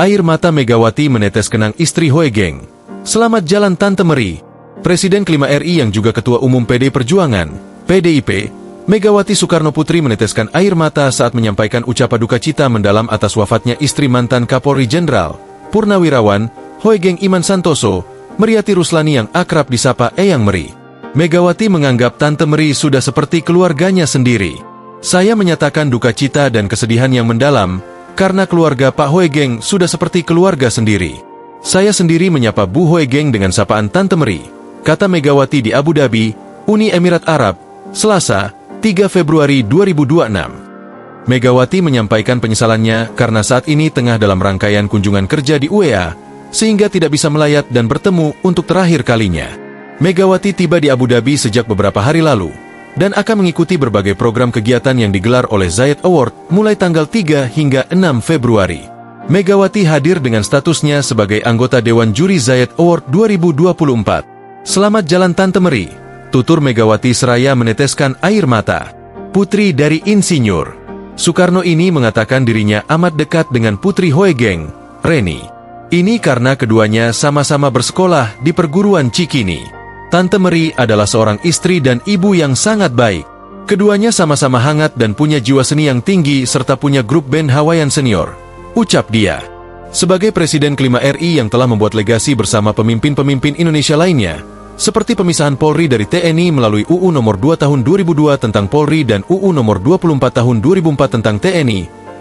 Air mata Megawati menetes kenang istri Hoegeng. Selamat jalan Tante Meri. Presiden kelima RI yang juga Ketua Umum PD Perjuangan, PDIP, Megawati Soekarno Putri meneteskan air mata saat menyampaikan ucapan duka cita mendalam atas wafatnya istri mantan Kapolri Jenderal, Purnawirawan, Hoegeng Iman Santoso, Meriati Ruslani yang akrab disapa Eyang Meri. Megawati menganggap Tante Meri sudah seperti keluarganya sendiri. Saya menyatakan duka cita dan kesedihan yang mendalam, karena keluarga Pak Hoegeng sudah seperti keluarga sendiri. Saya sendiri menyapa Bu Hoegeng dengan sapaan Tante Meri, kata Megawati di Abu Dhabi, Uni Emirat Arab, Selasa, 3 Februari 2026. Megawati menyampaikan penyesalannya karena saat ini tengah dalam rangkaian kunjungan kerja di UEA, sehingga tidak bisa melayat dan bertemu untuk terakhir kalinya. Megawati tiba di Abu Dhabi sejak beberapa hari lalu, dan akan mengikuti berbagai program kegiatan yang digelar oleh Zayed Award mulai tanggal 3 hingga 6 Februari. Megawati hadir dengan statusnya sebagai anggota Dewan Juri Zayed Award 2024. Selamat jalan Tante Meri, tutur Megawati seraya meneteskan air mata. Putri dari Insinyur Soekarno ini mengatakan dirinya amat dekat dengan Putri Hoegeng, Reni. Ini karena keduanya sama-sama bersekolah di perguruan Cikini. Tante Meri adalah seorang istri dan ibu yang sangat baik. Keduanya sama-sama hangat dan punya jiwa seni yang tinggi serta punya grup band Hawaiian senior, ucap dia. Sebagai Presiden kelima RI yang telah membuat legasi bersama pemimpin-pemimpin Indonesia lainnya, seperti pemisahan Polri dari TNI melalui UU Nomor 2 Tahun 2002 tentang Polri dan UU Nomor 24 Tahun 2004 tentang TNI,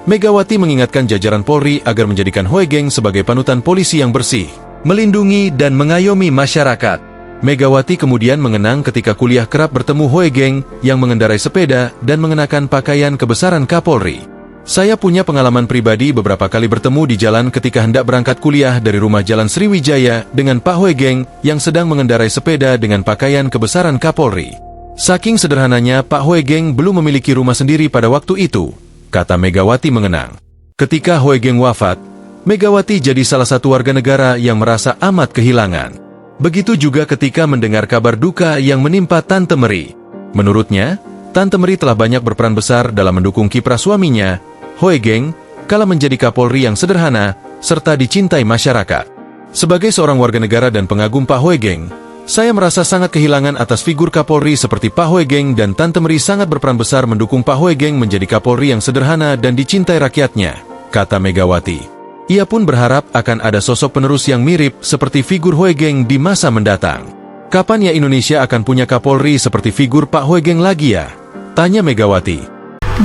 Megawati mengingatkan jajaran Polri agar menjadikan Hoegeng sebagai panutan polisi yang bersih, melindungi dan mengayomi masyarakat. Megawati kemudian mengenang ketika kuliah kerap bertemu Hoegeng yang mengendarai sepeda dan mengenakan pakaian kebesaran Kapolri. Saya punya pengalaman pribadi beberapa kali bertemu di jalan ketika hendak berangkat kuliah dari rumah Jalan Sriwijaya dengan Pak Hoegeng yang sedang mengendarai sepeda dengan pakaian kebesaran Kapolri. Saking sederhananya Pak Hoegeng belum memiliki rumah sendiri pada waktu itu, kata Megawati mengenang. Ketika Hoegeng wafat, Megawati jadi salah satu warga negara yang merasa amat kehilangan. Begitu juga ketika mendengar kabar duka yang menimpa Tante Meri. Menurutnya, Tante Meri telah banyak berperan besar dalam mendukung kiprah suaminya, Hoegeng, kala menjadi Kapolri yang sederhana, serta dicintai masyarakat. Sebagai seorang warga negara dan pengagum Pak Hoegeng, saya merasa sangat kehilangan atas figur Kapolri seperti Pak Hoegeng dan Tante Meri sangat berperan besar mendukung Pak Hoegeng menjadi Kapolri yang sederhana dan dicintai rakyatnya, kata Megawati. Ia pun berharap akan ada sosok penerus yang mirip seperti figur Hoegeng di masa mendatang. Kapan ya Indonesia akan punya Kapolri seperti figur Pak Hoegeng lagi ya? Tanya Megawati.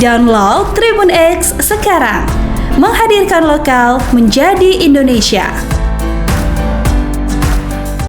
Download Tribun X sekarang, menghadirkan lokal menjadi Indonesia.